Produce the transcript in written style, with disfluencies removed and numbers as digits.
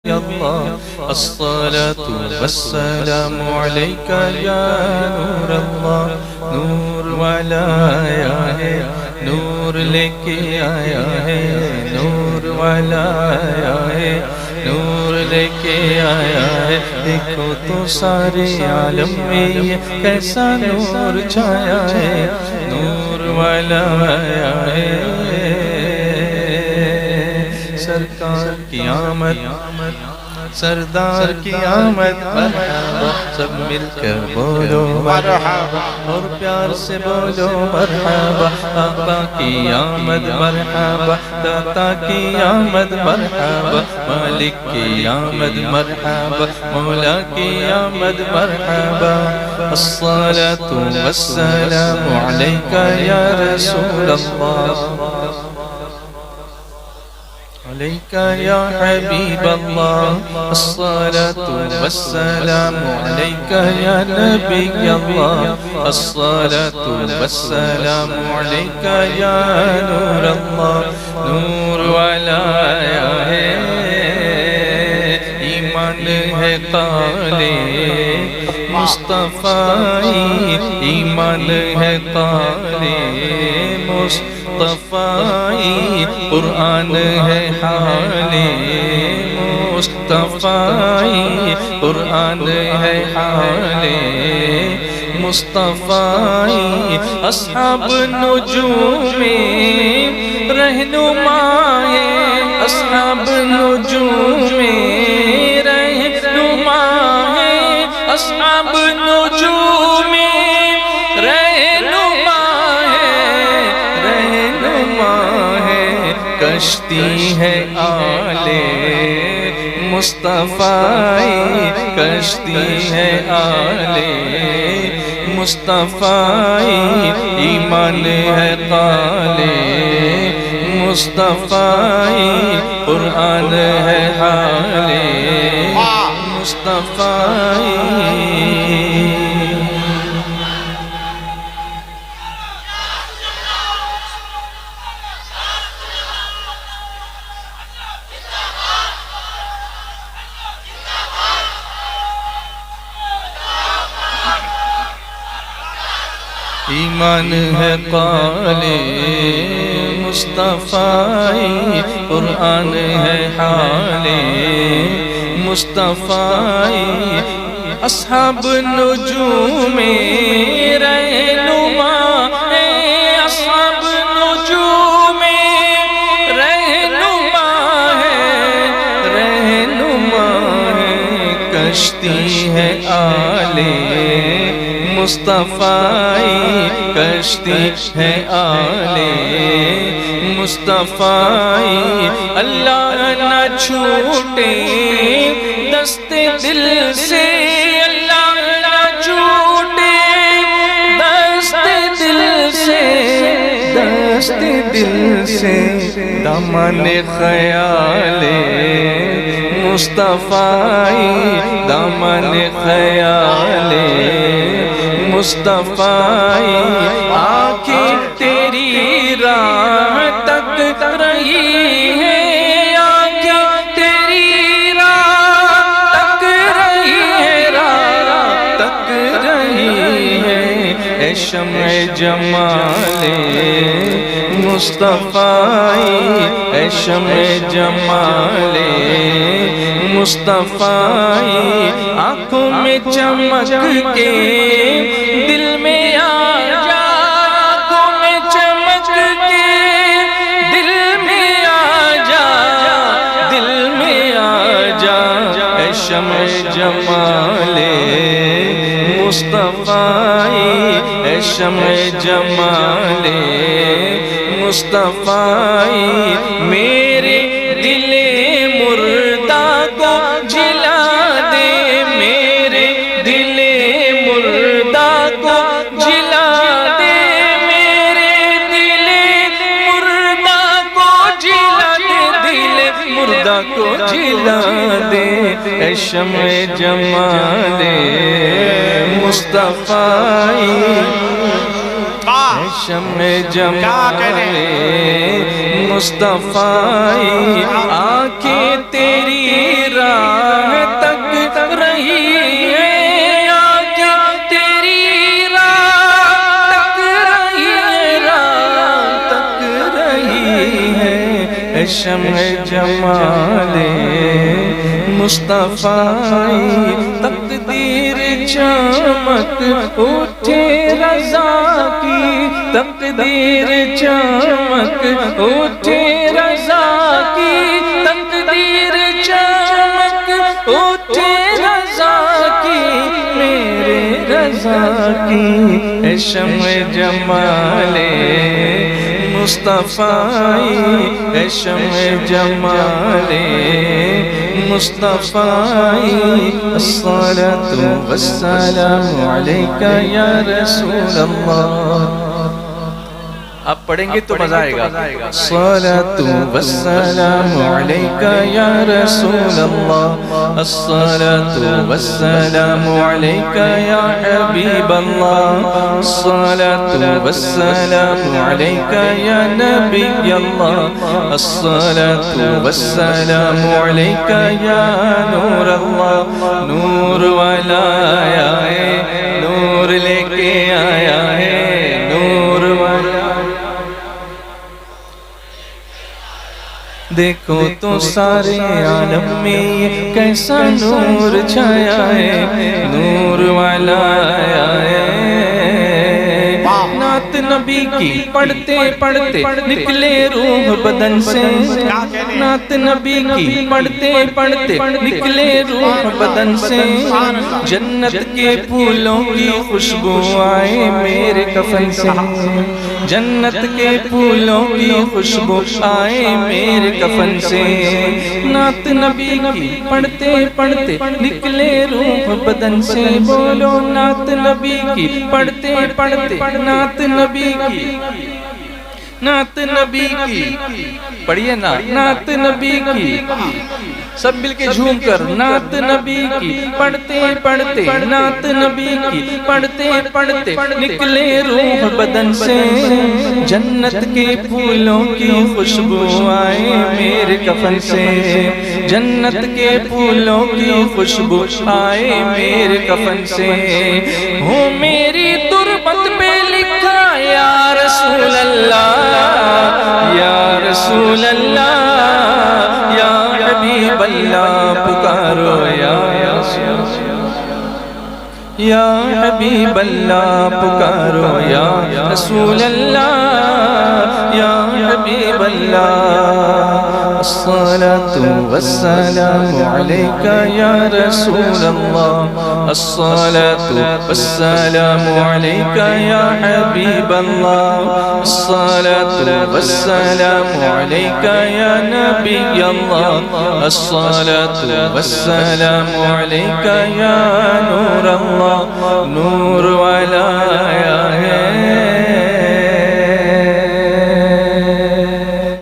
يا الله الصلاة والسلام عليك يا نور الله نور والا آیا ہے نور لے کے آیا ہے نور والا آیا ہے نور لے کے آیا ہے دیکھو تو سارے عالم میں یہ کیسا نور چھایا ہے نور والا آیا ہے سرکار کی آمد سردار کی آمد مرحبا سب مل کر بولو مرحبا اور پیار سے بولو مرحبا آقا کی آمد مرحبا داتا کی آمد مرحبا مالک کی آمد مرحبا مولا کی آمد مرحبا الصلاة والسلام علیک یا رسول اللہ عليك يا حبيب الله الصلاة والسلام عليك يا نبي الله الصلاة والسلام عليك يا نور الله نور والا آیا ہے ایمان ہے قالے مصطفی ایمان ہے قالے مصطفی قرآن ہے حال مصطفی قرآن ہے حال مصطفی اصحاب نجوم رہنما ہے اصحاب نجوم رہنما ہے اصحاب نجوم کشتی ہے آلے مصطفی کشتی ہے آلے مصطفی ایمان ہے قالے مصطفی قرآن ہے حالے مصطفی ایمان ہے قالے مصطفی قرآن ہے حالے مصطفی اصحاب نجوم رہنما ہے اصحاب نجوم رہنما ہے کشتی ہے آلے مصطفی کشتی ہے آلے مصطفی اللہ نہ چھوٹے دست دل سے اللہ نہ چھوٹے دست دل سے دست دل سے دامن خیال مصطفی دامن خیال مصطفی آنکھیں تیری راہ تک رہی ہے آنکھیں تیری راہ تک رہی ہے راہ تک رہی ہے اے شمع جمال مصطفی اے شمع جمال مصطفی آنکھوں میں چمک کے دل میں آ جا آنکھوں میں چمک کے دل میں آ جا دل میں آ جا اے شمع جمال مصطفی اے شمع جمال مصطفی میرے دل مردہ کو جلا دے میرے دل مردہ کو جلا دے میرے دل مردہ کو جلا دے دل مردہ کو جلا دے اے شمع جمال مصطفی شمع جمال مصطفی آنکھیں تیری راہ اے شمع جمال مصطفی تقدیر چمک اٹھے رضا کی تقدیر چمک اٹھے رضا کی تقدیر چمک اٹھے رضا کی میرے رضا کی اے شمع جمال مصطفی اے شمع جمال مصطفی الصلاة والسلام علیکہ یا رسول اللہ. آپ پڑھیں گے تو مزہ آئے گا. الصلاة والسلام علیکہ یا رسول اللہ الصلاة والسلام علیکہ یا حبیب اللہ الصلاة والسلام علیکہ یا نبی اللہ الصلاة والسلام علیکہ یا نور اللہ. نور والا آیا ہے نور لے کے آیا ہے نور والا. دیکھو تو سارے عالم میں یہ کیسا نور چھایا ہے نور والا آیا ہے. نعت نبی کی پڑھتے پڑھتے نکلے روح بدن سے نعت نبی کی پڑھتے پڑھتے نکلے روح بدن سے. جنت کے پھولوں کی خوشبو آئے میرے کفن سے جنت کے پھولوں کی خوشبو آئے میرے کفن سے. نعت نبی کی پڑھتے پڑھتے نکلے روح بدن سے. بولو نعت نبی کی پڑھتے پڑھتے نعت نبی کی نعت نبی کی پڑھیے نا نعت نبی کی سب مل کے جھوم کر نعت نبی کی پڑھتے پڑھتے نعت نبی کی پڑھتے پڑھتے نکلے روح بدن سے. جنت کے پھولوں کی خوشبو آئے میرے کفن سے جنت کے پھولوں کی خوشبو آئے میرے کفن سے. ہو میری تربت پہ لکھا یا رسول اللہ یا رسول اللہ یا حبیب اللہ پکارو یا حبیب اللہ پکارو یا رسول اللہ یا حبیب اللہ. الصلاة والسلام علیکہ یا رسول اللہ الصلاة والسلام علیکہ یا حبیب اللہ الصلاة والسلام علیکہ یا نبی اللہ الصلاة والسلام علیکہ یا نور اللہ. نور والا آیا ہے